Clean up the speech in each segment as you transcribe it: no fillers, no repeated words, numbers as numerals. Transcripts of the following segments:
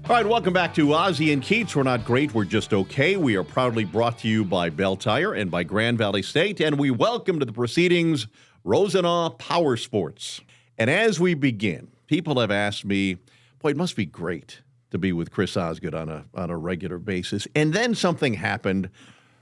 All right, welcome back to Ozzy and Keats. We're not great, we're just okay. We are proudly brought to you by Bell Tire and by Grand Valley State, and we welcome to the proceedings Rosenaw Power Sports. And as we begin, people have asked me, boy, it must be great to be with Chris Osgood on a regular basis. And then something happened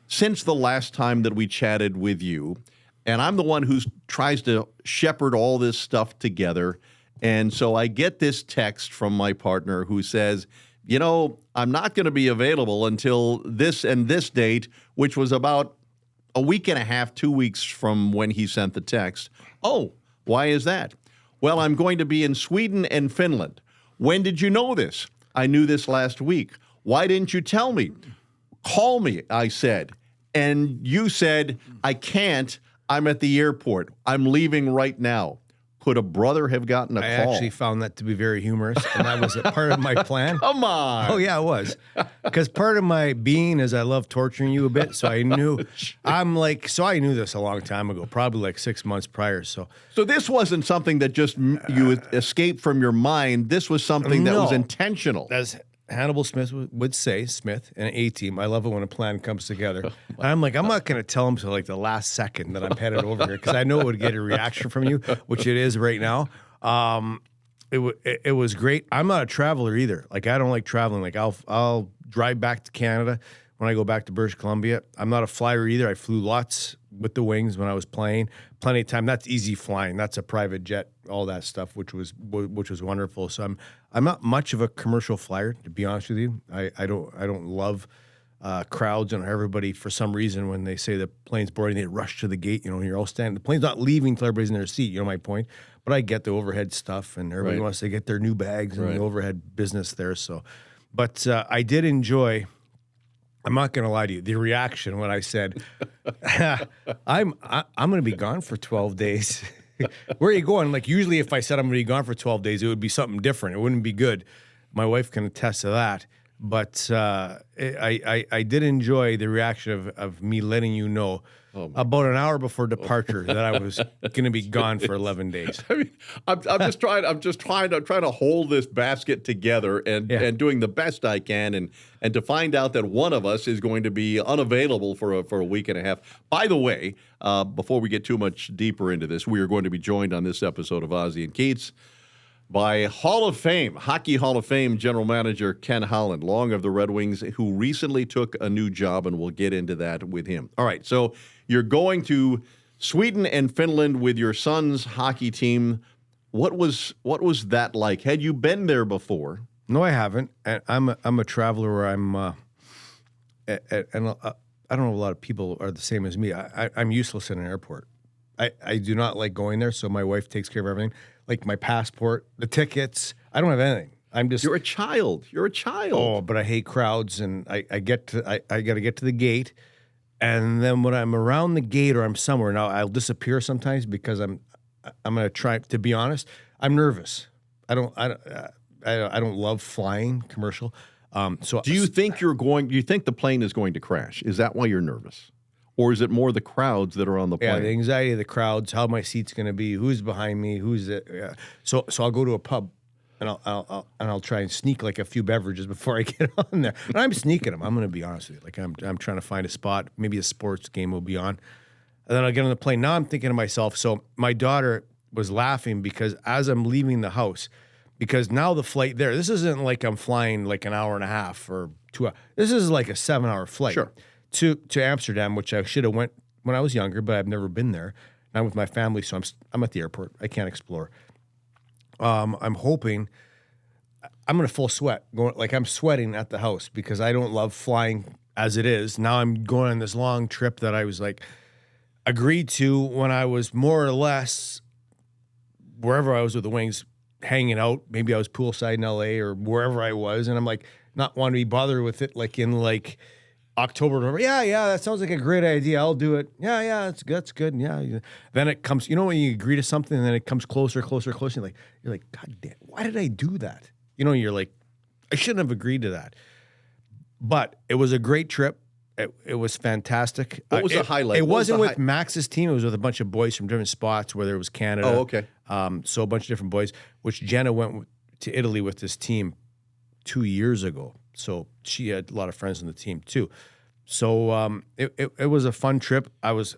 since the last time that we chatted with you, and I'm the one who tries to shepherd all this stuff together. And so I get this text from my partner who says, you know, I'm not going to be available until this and this date, which was about a week and a half, 2 weeks from when he sent the text. Oh, why is that? Well, I'm going to be in Sweden and Finland. When did you know this? I knew this last week. Why didn't you tell me? Call me, I said. And you said, I can't. I'm at the airport. I'm leaving right now. Could a brother have gotten a call? I actually found that to be very humorous, and that was a part of my plan. Come on. Oh, yeah, it was. Because part of my being is I love torturing you a bit, so I knew, I knew this a long time ago, probably like 6 months prior, So this wasn't something that just you escaped from your mind. This was something that was intentional. As Hannibal Smith would say, Smith and A-Team, I love it when a plan comes together. And I'm like, I'm not going to tell him till like the last second that I'm headed over here because I know it would get a reaction from you, which it is right now. It was great. I'm not a traveler either. Like, I don't like traveling. Like, I'll drive back to Canada when I go back to British Columbia. I'm not a flyer either. I flew lots with the Wings when I was playing. Plenty of time. That's easy flying. That's a private jet, all that stuff, which was wonderful. So I'm not much of a commercial flyer, to be honest with you. I don't love crowds and everybody, for some reason, when they say the plane's boarding, they rush to the gate. You know, you're all standing. The plane's not leaving until everybody's in their seat. You know my point. But I get the overhead stuff, and everybody wants to get their new bags and the overhead business there. So, but I did enjoy. I'm not going to lie to you. The reaction when I said, I'm going to be gone for 12 days. Where are you going? Like, usually if I said I'm going to be gone for 12 days, it would be something different. It wouldn't be good. My wife can attest to that. But I did enjoy the reaction of me letting you know about an hour before departure that I was going to be gone for 11 days. I mean, I'm just trying to hold this basket together and doing the best I can, and to find out that one of us is going to be unavailable for a week and a half. By the way, before we get too much deeper into this, we are going to be joined on this episode of Ozzy and Keats by Hockey Hall of Fame General Manager Ken Holland, long of the Red Wings, who recently took a new job, and we'll get into that with him. All right, so you're going to Sweden and Finland with your son's hockey team. What was that like? Had you been there before? No, I haven't. And I'm a traveler where I'm, and I don't know if a lot of people are the same as me. I'm useless in an airport. I do not like going there, so my wife takes care of everything. Like my passport, the tickets. I don't have anything. I'm just. You're a child. Oh, but I hate crowds, and I got to get to the gate, and then when I'm around the gate or I'm somewhere now, I'll disappear sometimes because I'm gonna try. To be honest, I'm nervous. I don't love flying commercial. So do you think you think the plane is going to crash? Is that why you're nervous? Or is it more the crowds that are on the plane? Yeah, the anxiety of the crowds, how my seat's going to be, who's behind me, who's it. Yeah. So I'll go to a pub, and I'll try and sneak like a few beverages before I get on there. And I'm sneaking them. I'm going to be honest with you. Like I'm trying to find a spot. Maybe a sports game will be on, and then I'll get on the plane. Now I'm thinking to myself. So my daughter was laughing because as I'm leaving the house, because now the flight there. This isn't like I'm flying like an hour and a half or 2 hours. This is like a 7-hour flight. Sure. To Amsterdam, which I should have went when I was younger, but I've never been there. And I'm with my family, so I'm at the airport. I can't explore. I'm hoping I'm in a full sweat, I'm sweating at the house because I don't love flying as it is. Now I'm going on this long trip that I was like agreed to when I was more or less wherever I was with the Wings, hanging out. Maybe I was poolside in LA or wherever I was, and I'm like not wanting to be bothered with it, like in like October, November. Yeah, that sounds like a great idea. I'll do it. Yeah, that's good. Yeah. Then it comes, you know, when you agree to something and then it comes closer. You're like, God damn, why did I do that? You know, you're like, I shouldn't have agreed to that. But it was a great trip. It was fantastic. What was the highlight? It wasn't with Max's team. It was with a bunch of boys from different spots, whether it was Canada. Oh, okay. So a bunch of different boys, which Jenna went to Italy with this team 2 years ago. So she had a lot of friends on the team too. So it was a fun trip. I was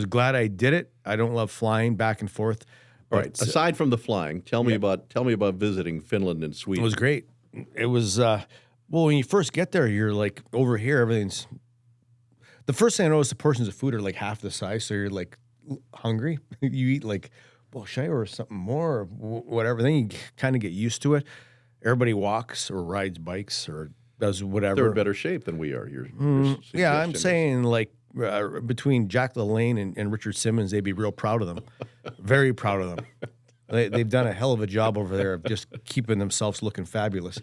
glad I did it. I don't love flying back and forth. All right. Aside from the flying, tell me about visiting Finland and Sweden. It was great. It was well, when you first get there, you're like over here, everything's. The first thing I noticed, the portions of food are like half the size, so you're like hungry. You eat like, well, should I order something more or whatever? Then you kind of get used to it. Everybody walks or rides bikes or does whatever. They're in better shape than we are. Yeah, I'm saying like between Jack LaLanne and Richard Simmons, they'd be real proud of them. Very proud of them. They've done a hell of a job over there of just keeping themselves looking fabulous,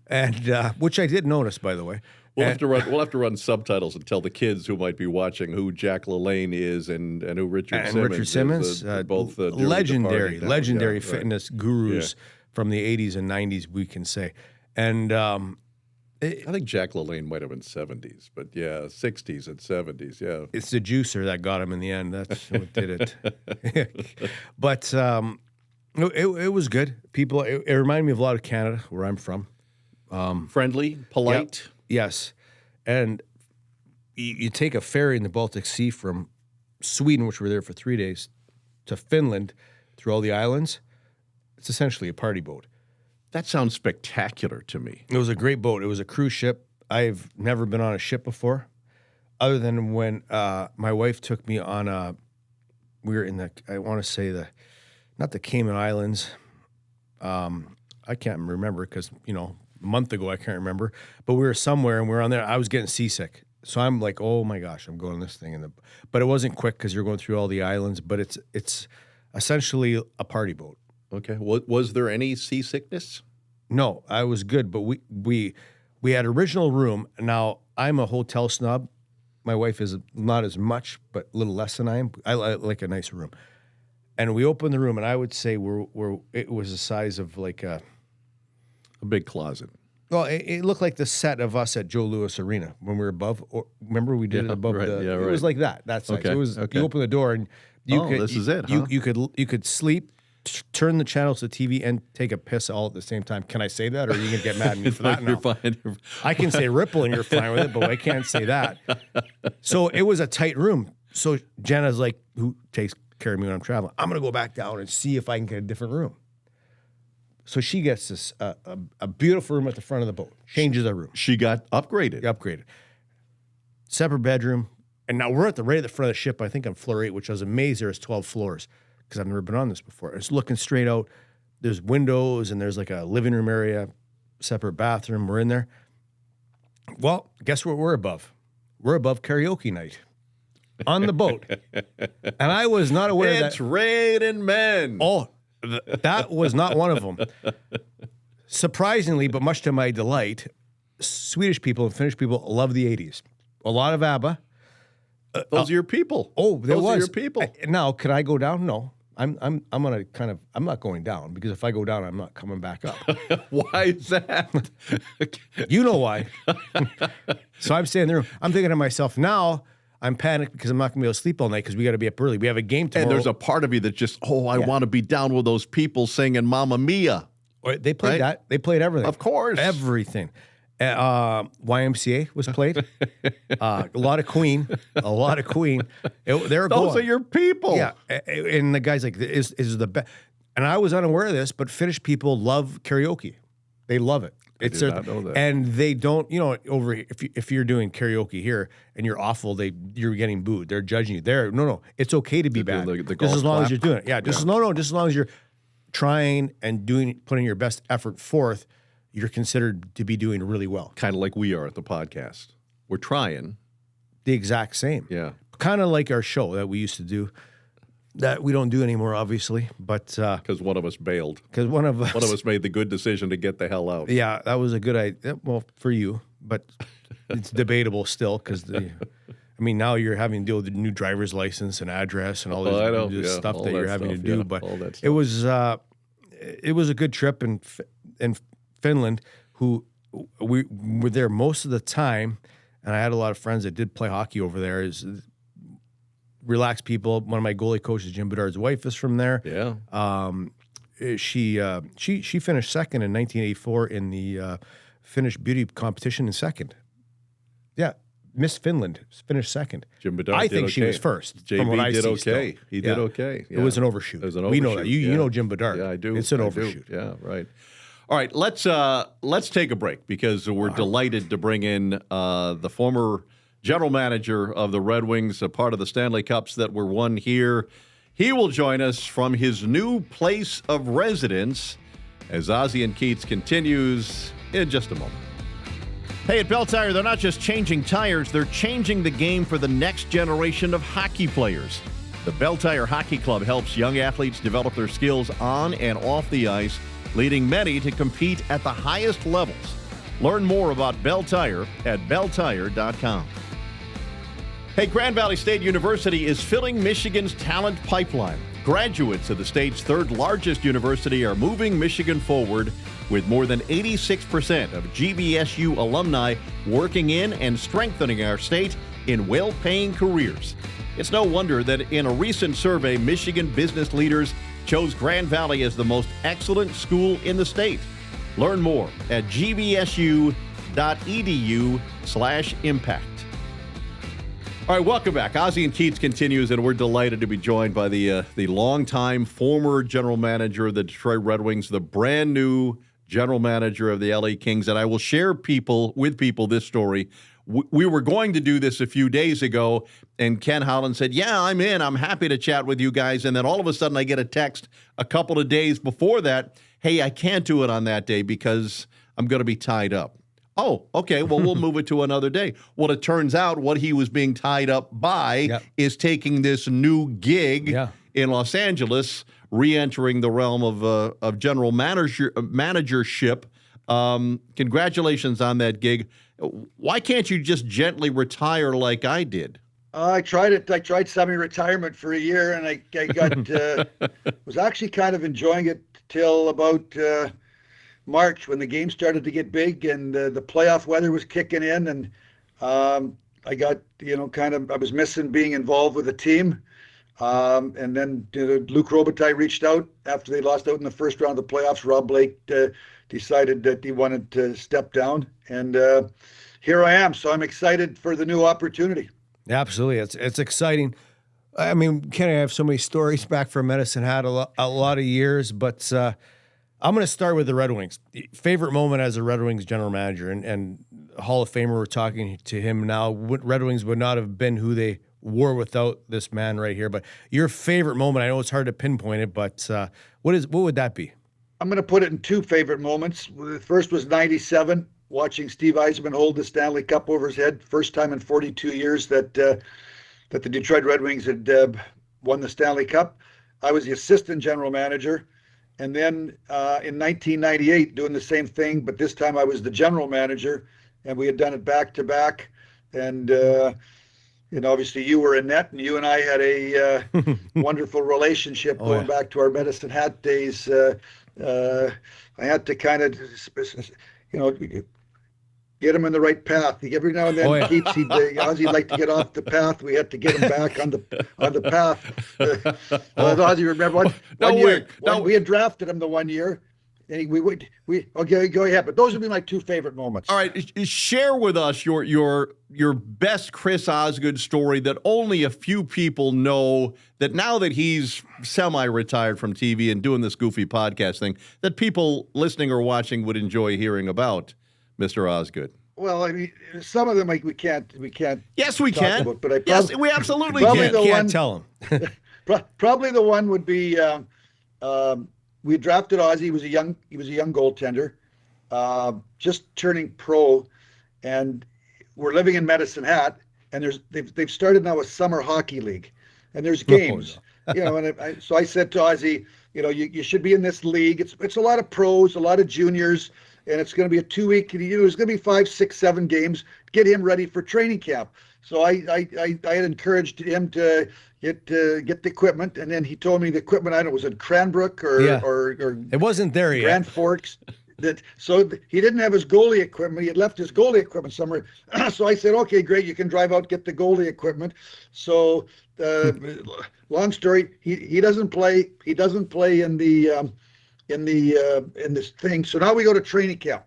and which I did notice, by the way. We'll have to run subtitles and tell the kids who might be watching who Jack LaLanne is and who Richard Simmons is. Both legendary fitness gurus from the 80s and 90s, we can say. And I think Jack LaLanne might have been 70s, but yeah, 60s and 70s, yeah. It's the juicer that got him in the end. That's what did it. But it was good. People, it reminded me of a lot of Canada, where I'm from. Friendly, polite. Yep. Yes. And you take a ferry in the Baltic Sea from Sweden, which we're there for 3 days, to Finland through all the islands. It's essentially a party boat. That sounds spectacular to me. It was a great boat. It was a cruise ship. I've never been on a ship before, other than when my wife took me on we were in I want to say not the Cayman Islands. I can't remember because, a month ago, I can't remember, but we were somewhere and we were on there. I was getting seasick. So I'm like, oh my gosh, I'm going this thing. But it wasn't quick because you're going through all the islands, but it's essentially a party boat. Okay. Was there any seasickness? No, I was good, but we had original room. Now, I'm a hotel snob. My wife is not as much, but a little less than I am. I like a nice room. And we opened the room, and I would say it was the size of like a big closet. Well, it looked like the set of us at Joe Louis Arena when we were above. Or, remember, we did it above right, the. Yeah, It was like that size. Okay, It was. okay. You open the door and this is it. Huh? You could sleep, turn the channels to TV, and take a piss all at the same time. Can I say that, or are you gonna get mad at me for that? You're No. fine. I can say Ripple, and you're fine with it, but I can't say that. So it was a tight room. So Jenna's like, who takes care of me when I'm traveling? I'm gonna go back down and see if I can get a different room. So she gets this a beautiful room at the front of the boat. Changes her room. She got upgraded. Separate bedroom. And now we're right at the front of the ship. I think on floor 8, which I was amazed there's 12 floors because I've never been on this before. It's looking straight out. There's windows and there's like a living room area, separate bathroom. We're in there. Well, guess what we're above? We're above karaoke night on the boat. And I was not aware that. It's raining men. Oh, that was not one of them. Surprisingly, but much to my delight, Swedish people and Finnish people love the 80s. A lot of ABBA. Those are your people. Oh, those are your people. Now, could I go down? No. I'm not going down because if I go down, I'm not coming back up. Why is that? You know why. So I'm staying there. I'm thinking to myself, now I'm panicked because I'm not going to be able to sleep all night because we got to be up early. We have a game tomorrow. And there's a part of you that just, I want to be down with those people singing Mamma Mia. They played that. They played everything. Of course. Everything. YMCA was played. A lot of Queen. Those are your people. Yeah. And the guy's like, is the best. And I was unaware of this, but Finnish people love karaoke. They love it. I did not know that. And they don't, over here, if you're doing karaoke here and you're awful, you're getting booed. They're judging you. No, it's okay to be bad. Just as long as you're doing it. Yeah, just as long as you're trying and putting your best effort forth, you're considered to be doing really well. Kind of like we are at the podcast. We're trying. The exact same. Yeah. Kind of like our show that we used to do that we don't do anymore, obviously, but because one of us bailed. Because one of us made the good decision to get the hell out. Yeah, that was a good idea. Well, for you, but it's debatable still because now you're having to deal with the new driver's license and address and all this stuff that you're having to do. But it was a good trip in Finland. Who we were there most of the time, and I had a lot of friends that did play hockey over there. Is relaxed people. One of my goalie coaches, Jim Bedard's wife, is from there. Yeah. she finished second in 1984 in the Finnish beauty competition in second. Yeah, Miss Finland finished second. Jim Bedard I did think she okay. was first. JB from what I did see okay. still. He did okay. It was an overshoot. It was an We know that. overshoot, You know Jim Bedard. Yeah, I do. It's an I overshoot. do. Yeah, right. All right, let's take a break because we're delighted to bring in the former general manager of the Red Wings, a part of the Stanley Cups that were won here. He will join us from his new place of residence as Ozzy and Keats continues in just a moment. Hey, at Bell Tire, they're not just changing tires, they're changing the game for the next generation of hockey players. The Bell Tire Hockey Club helps young athletes develop their skills on and off the ice, leading many to compete at the highest levels. Learn more about Bell Tire at belltire.com. Hey, Grand Valley State University is filling Michigan's talent pipeline. Graduates of the state's third largest university are moving Michigan forward with more than 86% of GVSU alumni working in and strengthening our state in well-paying careers. It's no wonder that in a recent survey, Michigan business leaders chose Grand Valley as the most excellent school in the state. Learn more at gvsu.edu/impact. All right, welcome back. Ozzy and Keats continues, and we're delighted to be joined by the longtime former general manager of the Detroit Red Wings, the brand new general manager of the LA Kings. And I will share with people this story. We were going to do this a few days ago, and Ken Holland said, yeah, I'm in. I'm happy to chat with you guys. And then all of a sudden I get a text a couple of days before that, hey, I can't do it on that day because I'm going to be tied up. Oh, okay, well, we'll move it to another day. Well, it turns out what he was being tied up by is taking this new gig in Los Angeles, re-entering the realm of general managership. Congratulations on that gig. Why can't you just gently retire like I did? I tried it. I tried semi-retirement for a year, and I got was actually kind of enjoying it till about March when the game started to get big and the playoff weather was kicking in, and I got I was missing being involved with the team. And then Luc Robitaille reached out after they lost out in the first round of the playoffs. Rob Blake decided that he wanted to step down, and here I am. So I'm excited for the new opportunity. Absolutely, it's exciting. I mean, Ken, I have so many stories back from Medicine Hat, a lot of years, but I'm going to start with the Red Wings. Favorite moment as a Red Wings general manager and Hall of Famer. We're talking to him now. Red Wings would not have been who they were without this man right here. But your favorite moment, I know it's hard to pinpoint it, but what would that be? I'm going to put it in two favorite moments. The first was '97, watching Steve Yzerman hold the Stanley Cup over his head. First time in 42 years that the Detroit Red Wings had won the Stanley Cup. I was the assistant general manager. And then in 1998, doing the same thing, but this time I was the general manager, and we had done it back to back. And obviously you were in net, and you and I had a wonderful relationship going back to our Medicine Hat days. I had to kind of, get him in the right path. Every now and then, Ozzy'd like to get off the path. We had to get him back on the path. Ozzy, remember one year we had drafted him the 1 year, and we okay, go ahead. But those would be my two favorite moments. All right, share with us your best Chris Osgood story that only a few people know. That now that he's semi-retired from TV and doing this goofy podcast thing, that people listening or watching would enjoy hearing about. Mr. Osgood. Well, I mean, some of them we can't. Yes, we can. About, but yes, we absolutely can. Can't tell him. Probably the one would be we drafted Ozzy. He was a young goaltender, just turning pro, and we're living in Medicine Hat. And they've started now a summer hockey league, and there's games. And so I said to Ozzy, you should be in this league. It's a lot of pros, a lot of juniors. And it's going to be a 2-week. There's going to be 5, 6, 7 games. Get him ready for training camp. So I had encouraged him to get the equipment, and then he told me the equipment. I don't know, was it Cranbrook or it wasn't there yet. Grand Forks. He didn't have his goalie equipment. He had left his goalie equipment somewhere. So I said, okay, great, you can drive out, get the goalie equipment. So long story, he doesn't play. He doesn't play in the in this thing. So now we go to training camp.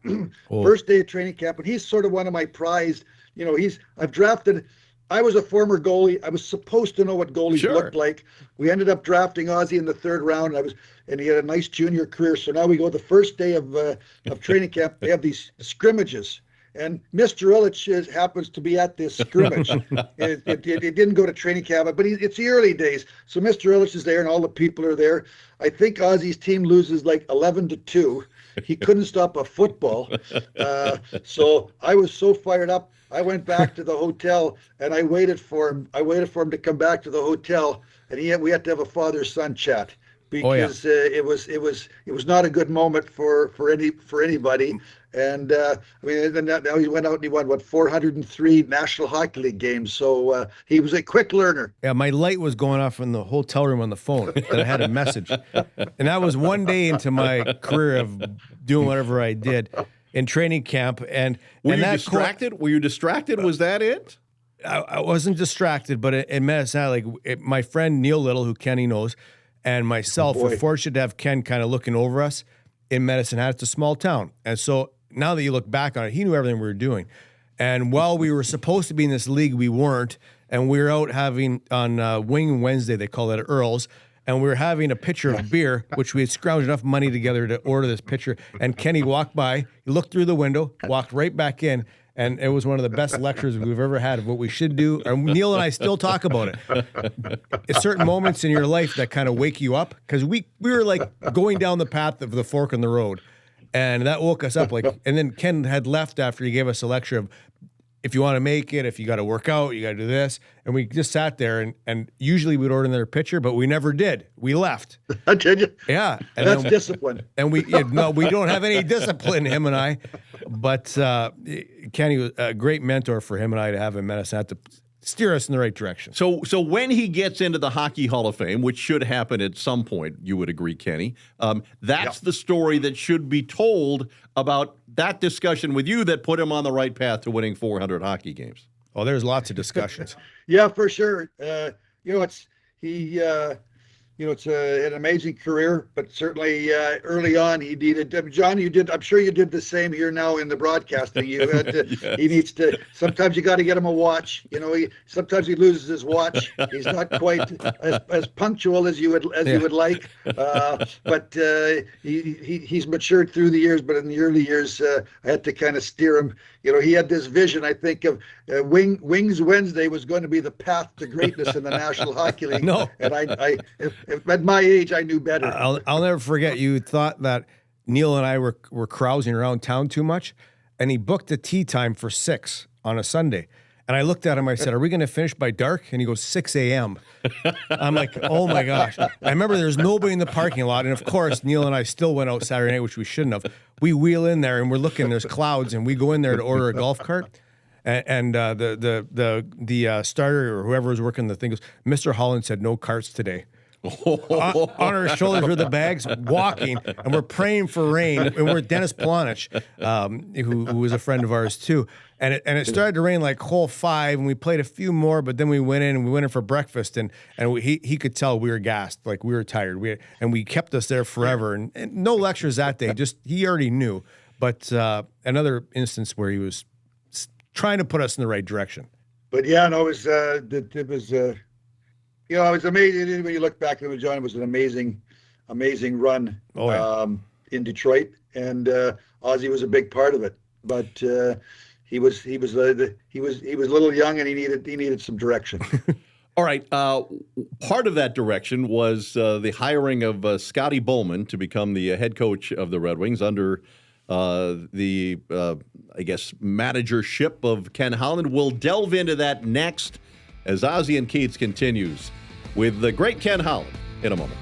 First day of training camp, and he's sort of one of my prized. I've drafted. I was a former goalie. I was supposed to know what goalies looked like. We ended up drafting Ozzy in the 3rd round. And he had a nice junior career. So now we go the first day of training camp. They have these scrimmages. And Mr. Illich happens to be at this scrimmage. It didn't go to training camp, but it's the early days. So Mr. Illich is there, and all the people are there. I think Ozzy's team loses like 11-2. He couldn't stop a football. So I was so fired up. I went back to the hotel, and I waited for him. I waited for him to come back to the hotel, and we had to have a father-son chat. Because it was not a good moment for anybody, and now he went out and he won 403 National Hockey League games. So he was a quick learner. Yeah, my light was going off in the hotel room on the phone that I had a message, and that was one day into my career of doing whatever I did in training camp. And were you distracted? Were you distracted? Was that it? I wasn't distracted, but it made it sound like my friend Neil Little, who Kenny knows, and myself were fortunate to have Ken kind of looking over us in Medicine Hat. It's a small town. And so now that you look back on it, he knew everything we were doing. And while we were supposed to be in this league, we weren't. And we were out having on Wing Wednesday, they call it Earl's, and we were having a pitcher of beer, which we had scrounged enough money together to order this pitcher. And Kenny walked by, he looked through the window, walked right back in. And it was one of the best lectures we've ever had of what we should do. And Neil and I still talk about it. It's certain moments in your life that kind of wake you up, because we were like going down the path of the fork in the road, and that woke us up. And then Ken had left after he gave us a lecture of, if you want to make it, if you got to work out, you got to do this. And we just sat there, and usually we'd order another pitcher, but we never did. We left. Did you? Yeah. And that's discipline. And we don't have any discipline, him and I. But Kenny was a great mentor for him and I to have in Medicine to steer us in the right direction. So when he gets into the Hockey Hall of Fame, which should happen at some point, you would agree, Kenny, that's the story that should be told about that discussion with you that put him on the right path to winning 400 hockey games. Oh, there's lots of discussions. Yeah, for sure. It's an amazing career, but certainly early on he needed. John, I'm sure you did the same here now in the broadcasting. You had to. He needs to. Sometimes you got to get him a watch. Sometimes he loses his watch. He's not quite as punctual as you would like. But he's matured through the years. But in the early years, I had to kind of steer him. He had this vision, I think, of Wings Wednesday was going to be the path to greatness in the National Hockey League. No. And at my age, I knew better. I'll never forget, you thought that Neil and I were carousing around town too much, and he booked a tea time for 6 on a Sunday. And I looked at him, I said, are we going to finish by dark? And he goes, 6 a.m. I'm like, oh my gosh. I remember there's nobody in the parking lot. And of course, Neil and I still went out Saturday night, which we shouldn't have. We wheel in there and we're looking, there's clouds, and we go in there to order a golf cart. And the starter or whoever was working the thing goes, Mr. Holland said no carts today. on our shoulders were the bags, walking, and we're praying for rain. And we're Dennis Polonich, who was a friend of ours too. And it started to rain like hole 5, and we played a few more, but then we went in for breakfast, and he could tell we were gassed, like we were tired. We kept us there forever, and no lectures that day. Just he already knew. But another instance where he was trying to put us in the right direction. But yeah, no, it was amazing when you look back at it, John. It was an amazing run in Detroit, and Ozzy was a big part of it. But he was a little young, and he needed some direction. All right. Part of that direction was the hiring of Scotty Bowman to become the head coach of the Red Wings under the managership of Ken Holland. We'll delve into that next as Ozzy and Keats continues with the great Ken Holland in a moment.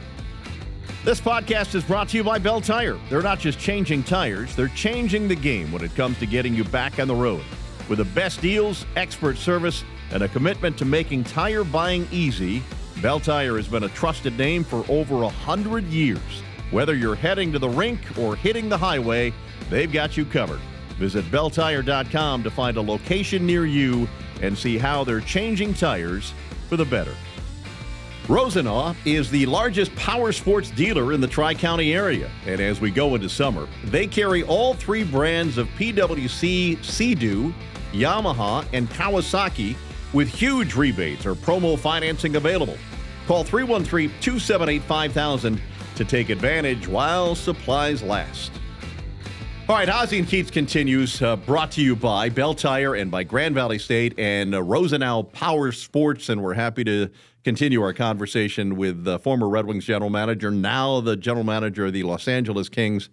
This podcast is brought to you by Bell Tire. They're not just changing tires, they're changing the game when it comes to getting you back on the road. With the best deals, expert service, and a commitment to making tire buying easy, Bell Tire has been a trusted name for over 100 years. Whether you're heading to the rink or hitting the highway, they've got you covered. Visit belltire.com to find a location near you and see how they're changing tires for the better. Rosenaw is the largest power sports dealer in the Tri-County area. And as we go into summer, they carry all three brands of PWC, Sea-Doo, Yamaha, and Kawasaki with huge rebates or promo financing available. Call 313-278-5000 to take advantage while supplies last. All right, Ozzy and Keats continues, brought to you by Bell Tire and by Grand Valley State and Rosenau Power Sports, and we're happy to continue our conversation with former Red Wings general manager, now the general manager of the Los Angeles Kings,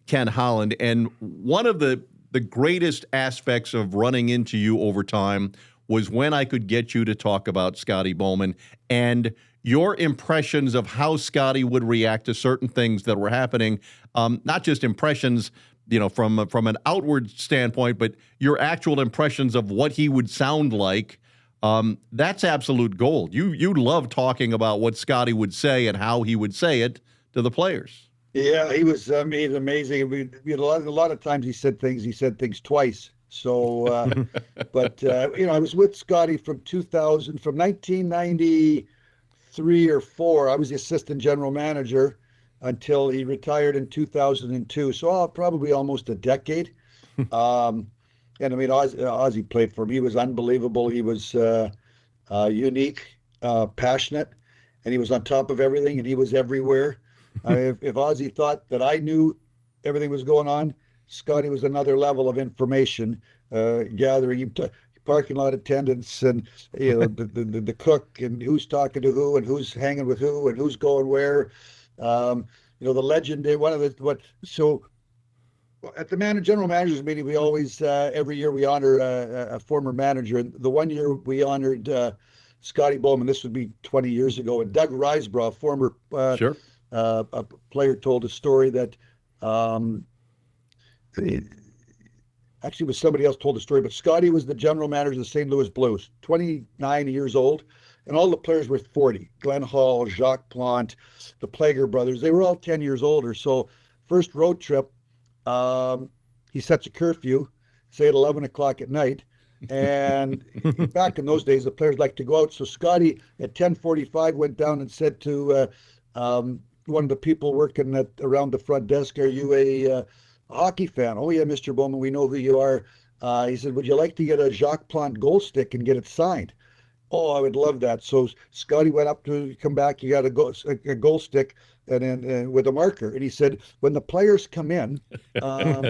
Ken Holland. And one of the greatest aspects of running into you over time was when I could get you to talk about Scotty Bowman and your impressions of how Scotty would react to certain things that were happening, not just impressions, from an outward standpoint, but your actual impressions of what he would sound like. That's absolute gold. You love talking about what Scotty would say and how he would say it to the players. Yeah, he was amazing. We had a lot of times he said things twice. So, but I was with Scotty from 1993 or 4. I was the assistant general manager until he retired in 2002. So probably almost a decade. And I mean, Ozzy played for him. He was unbelievable. He was unique, passionate, and he was on top of everything, and he was everywhere. If Ozzy thought that I knew everything was going on, Scotty was another level of information gathering, parking lot attendants, and the cook, and who's talking to who, and who's hanging with who, and who's going where. The legend. So at the general managers meeting, we always every year we honor a former manager. And the one year we honored Scotty Bowman. This would be 20 years ago. And Doug Risebrough, former a player, told a story that actually was somebody else told the story, but Scotty was the general manager of the St. Louis Blues, 29 years old, and all the players were 40. Glenn Hall, Jacques Plante, the Plager brothers, they were all 10 years older. So first road trip, he sets a curfew, say at 11 o'clock at night. And back in those days, the players liked to go out. So Scotty at 10:45 went down and said to one of the people working around the front desk, "Are you a hockey fan?" "Oh yeah, Mr. Bowman, we know who you are." He said, "Would you like to get a Jacques Plante goal stick and get it signed?" "Oh, I would love that." So Scotty went up to come back. "You got a goal stick and then with a marker." And he said, "When the players come in,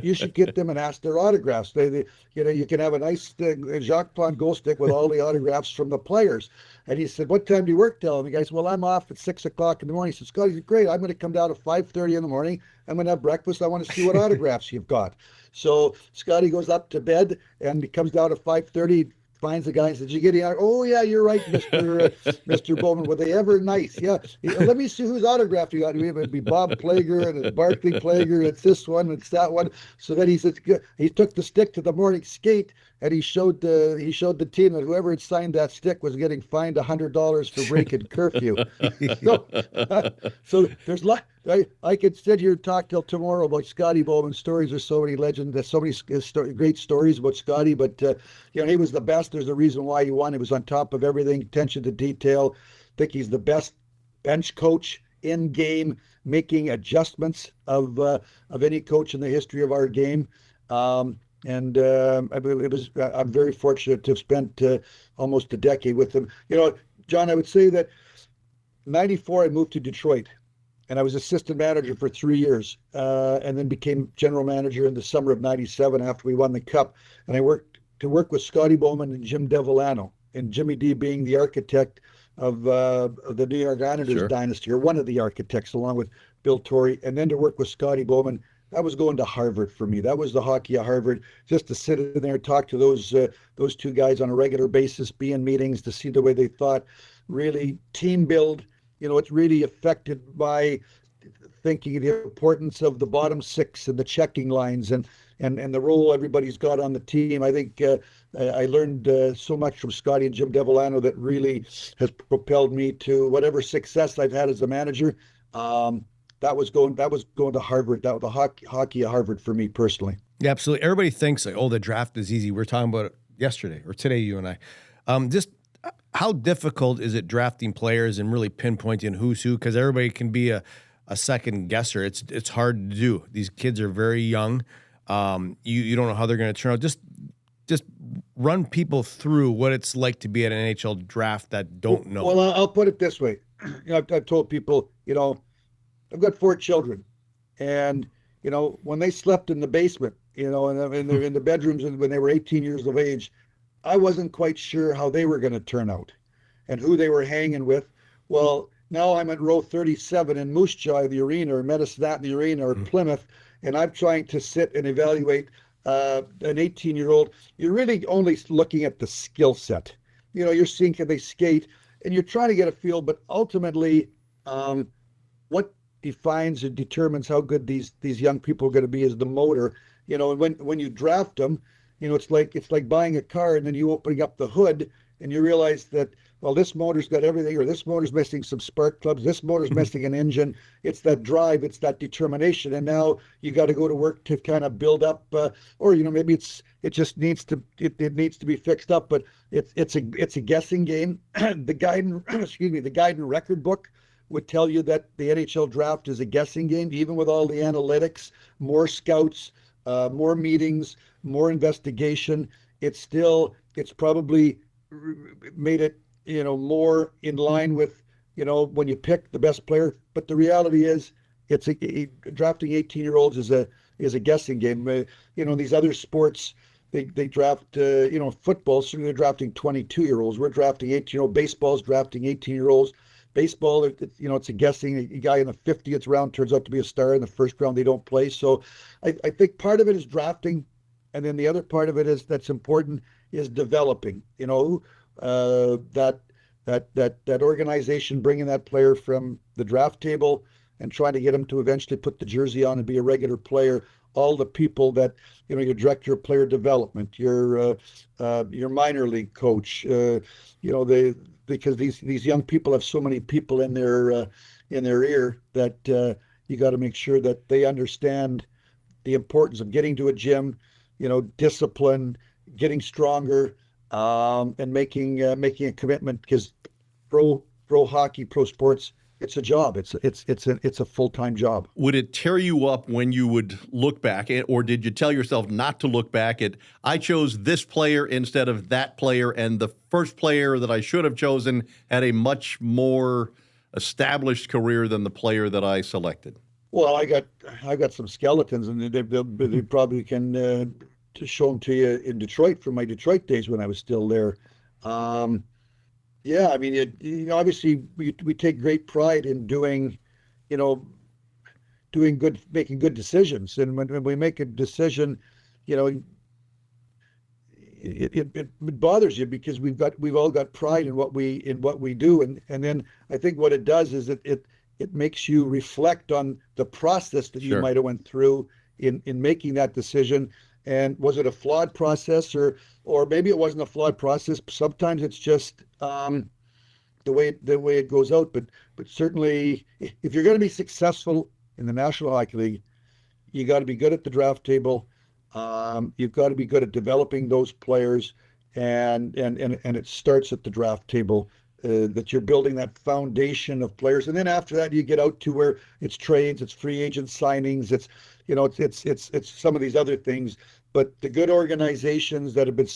you should get them and ask their autographs. You can have a nice Jacques Plante goal stick with all the autographs from the players." And he said, "What time do you work till?" And the guy said, "Well, I'm off at 6 o'clock in the morning." He said, "Scotty, great. I'm going to come down at 5:30 in the morning. I'm going to have breakfast. I want to see what autographs you've got." So Scotty goes up to bed and he comes down at 5:30. Finds the guy and says, "Did you get the?" "Oh yeah, you're right, Mr. Bowman. Were they ever nice?" "Yeah." "Let me see whose autograph you got." It'd be Bob Plager and it's Barclay Plager. It's this one. It's that one. So then he said he took the stick to the morning skate and he showed the team that whoever had signed that stick was getting fined $100 for breaking curfew. So there's I could sit here and talk till tomorrow about Scotty Bowman stories. There's so many legends. There's so many great stories about Scotty, but he was the best. There's a reason why he won. He was on top of everything, attention to detail. I think he's the best bench coach in game, making adjustments of any coach in the history of our game. I'm very fortunate to have spent almost a decade with him. John, I would say that 94, I moved to Detroit. And I was assistant manager for 3 years, and then became general manager in the summer of 97 after we won the Cup. And I worked with Scotty Bowman and Jim DeVillano, and Jimmy D being the architect of the New York Islanders dynasty, or one of the architects, along with Bill Torrey. And then to work with Scotty Bowman, that was going to Harvard for me. That was the hockey of Harvard, just to sit in there and talk to those two guys on a regular basis, be in meetings, to see the way they thought, really team build. It's really affected by thinking of the importance of the bottom six and the checking lines and the role everybody's got on the team. I think I learned so much from Scotty and Jim DeVillano that really has propelled me to whatever success I've had as a manager. That was going to Harvard. That was the hockey at Harvard for me personally. Yeah, absolutely. Everybody thinks the draft is easy. We were talking about it yesterday or today, you and I. Just how difficult is it drafting players and really pinpointing who's who? Because everybody can be a second guesser. It's hard to do. These kids are very young. You don't know how they're going to turn out. Just run people through what it's like to be at an NHL draft that don't know. Well, I'll put it this way. I've told people, I've got 4 children, and when they slept in the basement, and in the bedrooms, and when they were 18 years of age, I wasn't quite sure how they were going to turn out, and who they were hanging with. Well, now I'm at row 37 in Moose Jaw, the arena, or Medicine, the arena, or Plymouth, and I'm trying to sit and evaluate an 18-year-old. You're really only looking at the skill set. You're seeing, can they skate, and you're trying to get a feel. But ultimately, what defines and determines how good these young people are going to be is the motor. And when you draft them, it's like buying a car, and then you opening up the hood and you realize that, well, this motor's got everything, or this motor's missing some spark plugs, this motor's missing an engine. It's that drive, it's that determination, and now you got to go to work to kind of build up, or maybe it just needs to be fixed up. But it's a guessing game. The guide and record book would tell you that the NHL draft is a guessing game, even with all the analytics, more scouts, more meetings, more investigation. It's probably made it more in line with when you pick the best player. But the reality is, drafting 18-year-olds is a guessing game. These other sports, they draft football, so they're drafting 22-year-olds. We're drafting 18-year-old. Baseball's drafting 18-year-olds. Baseball, it's a guessing. A guy in the 50th round turns out to be a star. In the first round, they don't play. So I think part of it is drafting, and then the other part of it that's important is developing. That organization bringing that player from the draft table and trying to get him to eventually put the jersey on and be a regular player. All the people that your director of player development, your minor league coach, because these young people have so many people in their ear that you got to make sure that they understand the importance of getting to a gym, discipline, getting stronger, and making a commitment. Because pro hockey, pro sports, it's a job. It's a full-time job. Would it tear you up when you would look back, or did you tell yourself not to look back at, I chose this player instead of that player, and the first player that I should have chosen had a much more established career than the player that I selected? Well, I got some skeletons, and they probably can to show them to you in Detroit from my Detroit days when I was still there. Yeah, I mean, obviously we take great pride in doing making good decisions, and when we make a decision, it bothers you because we've all got pride in what we do, and then I think what it does is it makes you reflect on the process that you Sure. might have went through in making that decision. And was it a flawed process, or maybe it wasn't a flawed process? Sometimes it's just the way it goes out. But certainly, if you're going to be successful in the National Hockey League, you got to be good at the draft table. You've got to be good at developing those players, and it starts at the draft table. That you're building that foundation of players, and then after that you get out to where it's trades, it's free agent signings, it's some of these other things. But the good organizations that have been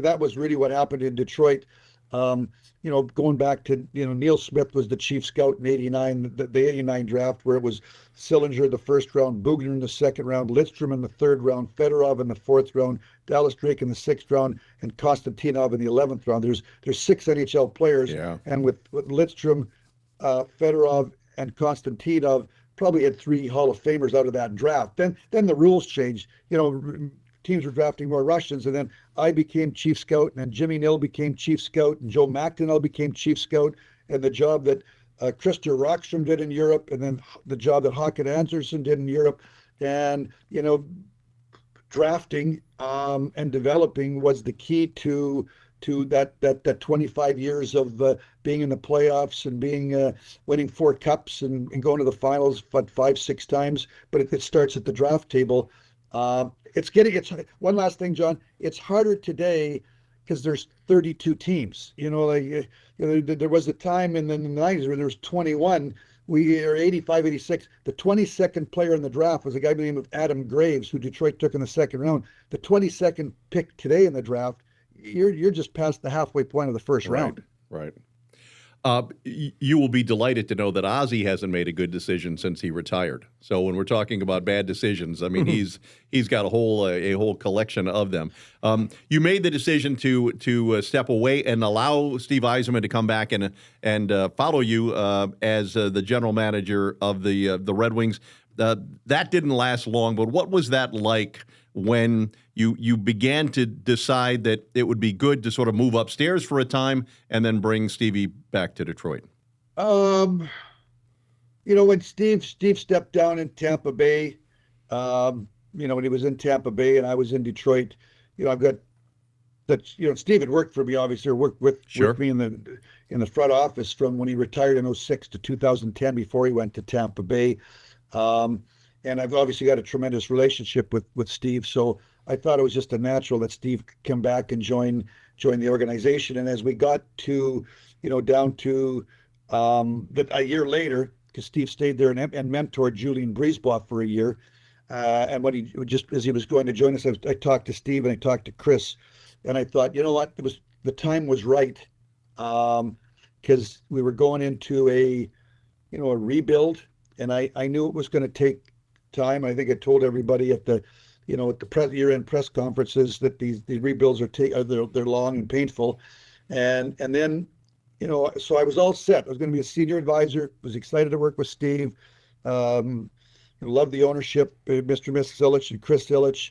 that was really what happened in Detroit. Going back to Neil Smith was the chief scout in '89, the '89 draft, where it was Sillinger the first round, Bugner in the second round, Lidstrom in the third round, Fedorov in the fourth round, Dallas Drake in the sixth round, and Konstantinov in the 11th round. There's 6 NHL players, Yeah. and with Lidstrom, Fedorov, and Konstantinov, probably had 3 Hall of Famers out of that draft. Then the rules changed. Teams were drafting more Russians, and then I became chief scout, and then Jimmy Nill became chief scout, and Joe McDonnell became chief scout, and the job that Christer Rockstrom did in Europe, and then the job that Håkan Andersson did in Europe, and drafting and developing was the key to that 25 years of being in the playoffs and being winning 4 cups and going to the finals 5-6 times. But it starts at the draft table. It's one last thing, John. It's harder today because there's 32 teams. There was a time in the 90s where there was 21. We are 85, 86. The 22nd player in the draft was a guy by the name of Adam Graves, who Detroit took in the second round. The 22nd pick today in the draft, you're just past the halfway point of the first round. Right. You will be delighted to know that Ozzy hasn't made a good decision since he retired. So when we're talking about bad decisions, I mean he's got a whole collection of them. You made the decision to step away and allow Steve Yzerman to come back and follow you as the general manager of the Red Wings. That didn't last long, but what was that like when you began to decide that it would be good to sort of move upstairs for a time and then bring Stevie back to Detroit? When Steve stepped down in Tampa Bay, when he was in Tampa Bay and I was in Detroit, I've got that. Steve had worked for me, obviously, or worked with me in the front office from when he retired in 2006 to 2010 before he went to Tampa Bay. And I've obviously got a tremendous relationship with Steve, so I thought it was just a natural that Steve come back and join the organization. And as we got to, down to a year later, because Steve stayed there and mentored Julien Brisebois for a year, and when as he was going to join us, I talked to Steve and I talked to Chris, and I thought, the time was right, because we were going into a rebuild, and I knew it was going to take time. I think I told everybody at the year-end press conferences that these rebuilds they're long and painful, and then so I was all set. I was going to be a senior advisor. Was excited to work with Steve. Loved the ownership, Mr. and Mrs. Illich and Chris Illich.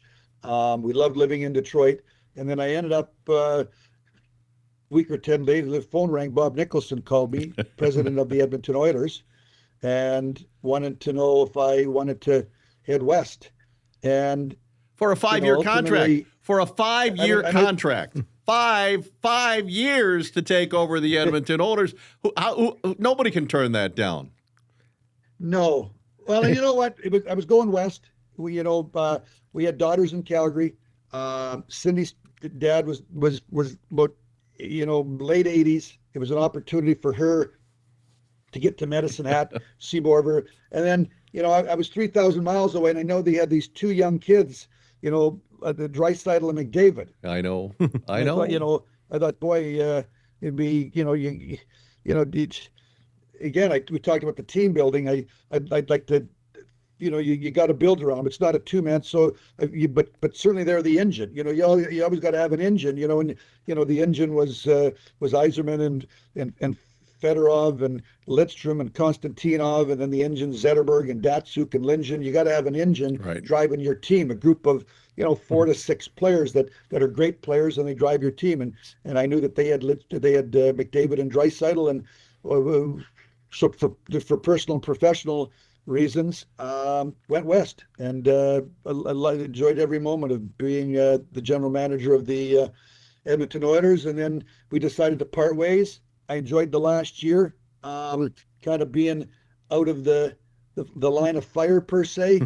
We loved living in Detroit, and then I ended up. Week or 10 later, the phone rang. Bob Nicholson called me, president of the Edmonton Oilers, and wanted to know if I wanted to head west. And for a 5-year contract. For a 5-year contract. 5 years to take over the Edmonton Oilers. Nobody can turn that down. No. Well, you know what? I was going west. We had daughters in Calgary. Cindy's dad was about late 80s. It was an opportunity for her to get to Medicine Hat, see more of her. And then, I was 3,000 miles away, and I know they had these two young kids, the Draisaitl and McDavid. I know. I thought, boy, it'd be, again, we talked about the team building. I'd like to, you got to build around them. It's not a two-man, so but certainly they're the engine. You always got to have an engine. And the engine was Yzerman and Fedorov and Lidstrom and Konstantinov, and then the engine Zetterberg and Datsuk and Lindgren. You got to have an engine driving your team, a group of 4 to 6 players that are great players, and they drive your team. And I knew that they had McDavid and Draisaitl, and so for personal and professional reasons, went west, and I enjoyed every moment of being the general manager of the Edmonton Oilers. And then we decided to part ways. I enjoyed the last year, kind of being out of the line of fire per se,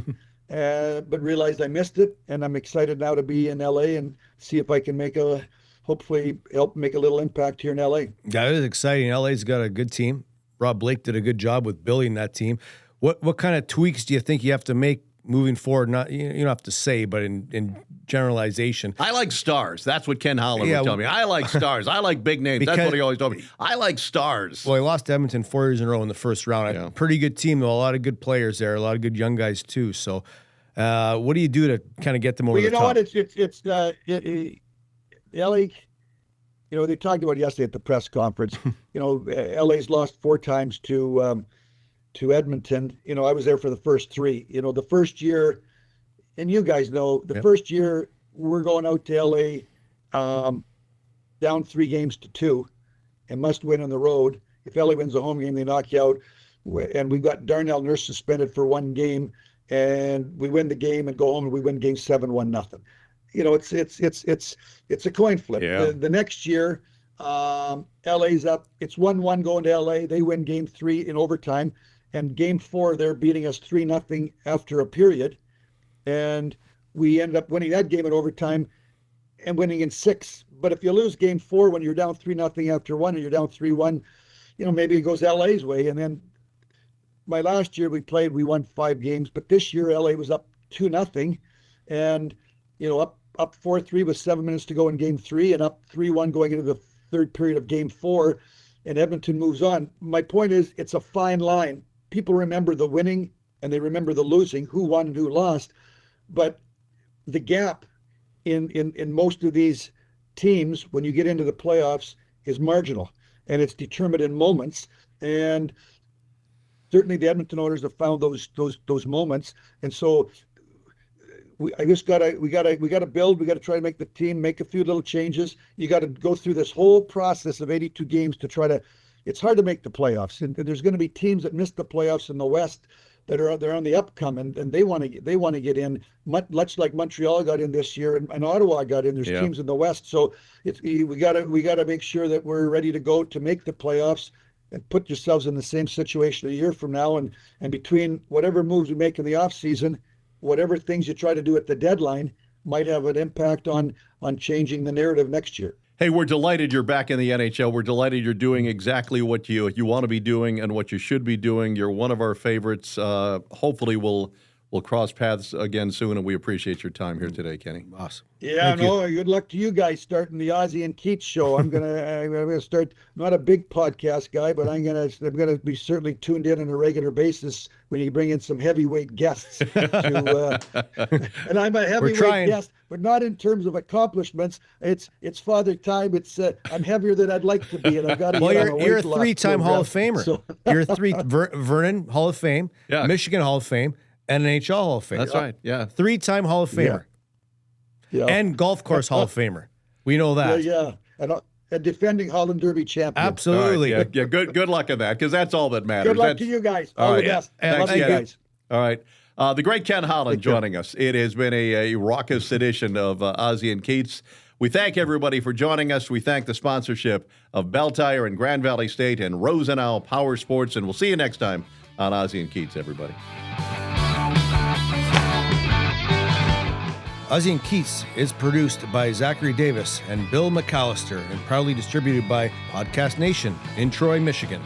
but realized I missed it, and I'm excited now to be in LA and see if I can hopefully help make a little impact here in LA. That is exciting. LA's got a good team. Rob Blake did a good job with building that team. What kind of tweaks do you think you have to make moving forward? Not you don't have to say, but in generalization. I like stars. That's what Ken Holland would tell me. I like stars. I like big names. That's what he always told me. I like stars. Well, he lost to Edmonton 4 years in a row in the first round. A pretty good team, though. A lot of good players there. A lot of good young guys too. So, what do you do to kind of get them over the top? What? It's LA. They talked about yesterday at the press conference. LA's lost 4 times to Edmonton. I was there for the first 3. The first year, and you guys know, first year we're going out to LA down 3-2 and must win on the road. If LA wins a home game, they knock you out. And we've got Darnell Nurse suspended for 1 game, and we win the game and go home and we win game 7-1-0. It's a coin flip. Yeah. The next year, LA's up. It's 1-1 going to LA. They win game 3 in overtime. And game 4, they're beating us 3-0 after a period. And we end up winning that game in overtime. and winning in 6. But if you lose game 4 when you're down 3-0 after 1 and you're down 3-1, maybe it goes LA's way. And then my last year we won 5 games, but this year LA was up 2-0 and, up 4-3 with 7 minutes to go in game 3 and up 3-1 going into the third period of game 4, and Edmonton moves on. My point is, it's a fine line. People remember the winning and they remember the losing, who won and who lost, but the gap in most of these teams when you get into the playoffs is marginal, and it's determined in moments. And certainly the Edmonton Oilers have found those moments, and so we gotta build. We gotta try to make the team make a few little changes. You got to go through this whole process of 82 games to try to. It's hard to make the playoffs, and there's going to be teams that miss the playoffs in the West that they're on the upcome, and they want to get in, much like Montreal got in this year and Ottawa got in. There's teams in the West, so we gotta make sure that we're ready to go to make the playoffs and put yourselves in the same situation a year from now. And between whatever moves we make in the off season, whatever things you try to do at the deadline might have an impact on changing the narrative next year. Hey, we're delighted you're back in the NHL. We're delighted you're doing exactly what you want to be doing and what you should be doing. You're one of our favorites. Hopefully we'll cross paths again soon, and we appreciate your time here today, Kenny. Awesome. Yeah, good luck to you guys starting the Ozzy and Keats show. I'm gonna start. Not a big podcast guy, but I'm gonna be certainly tuned in on a regular basis when you bring in some heavyweight guests. And I'm a heavyweight guest, but not in terms of accomplishments. It's Father Time. It's I'm heavier than I'd like to be, and I've got to. Well, you're a 3-time Hall of Famer. So. You're Vernon Hall of Fame, Michigan Hall of Fame, and NHL Hall of Fame. That's right. Yeah, 3-time Hall of Famer. Yeah. And golf course Hall of Famer. We know that. Yeah. And a defending Holland Derby champion. Absolutely. Right, yeah. Good luck in that, because that's all that matters. Good luck to you guys. All the best. Thanks, Love you guys. All right. The great Ken Holland joining us. It has been a raucous edition of Ozzy and Keats. We thank everybody for joining us. We thank the sponsorship of Bell Tire and Grand Valley State and Rosenau Power Sports. And we'll see you next time on Ozzy and Keats, everybody. Ozzy and Keats is produced by Zachary Davis and Bill McAllister and proudly distributed by Podcast Nation in Troy, Michigan.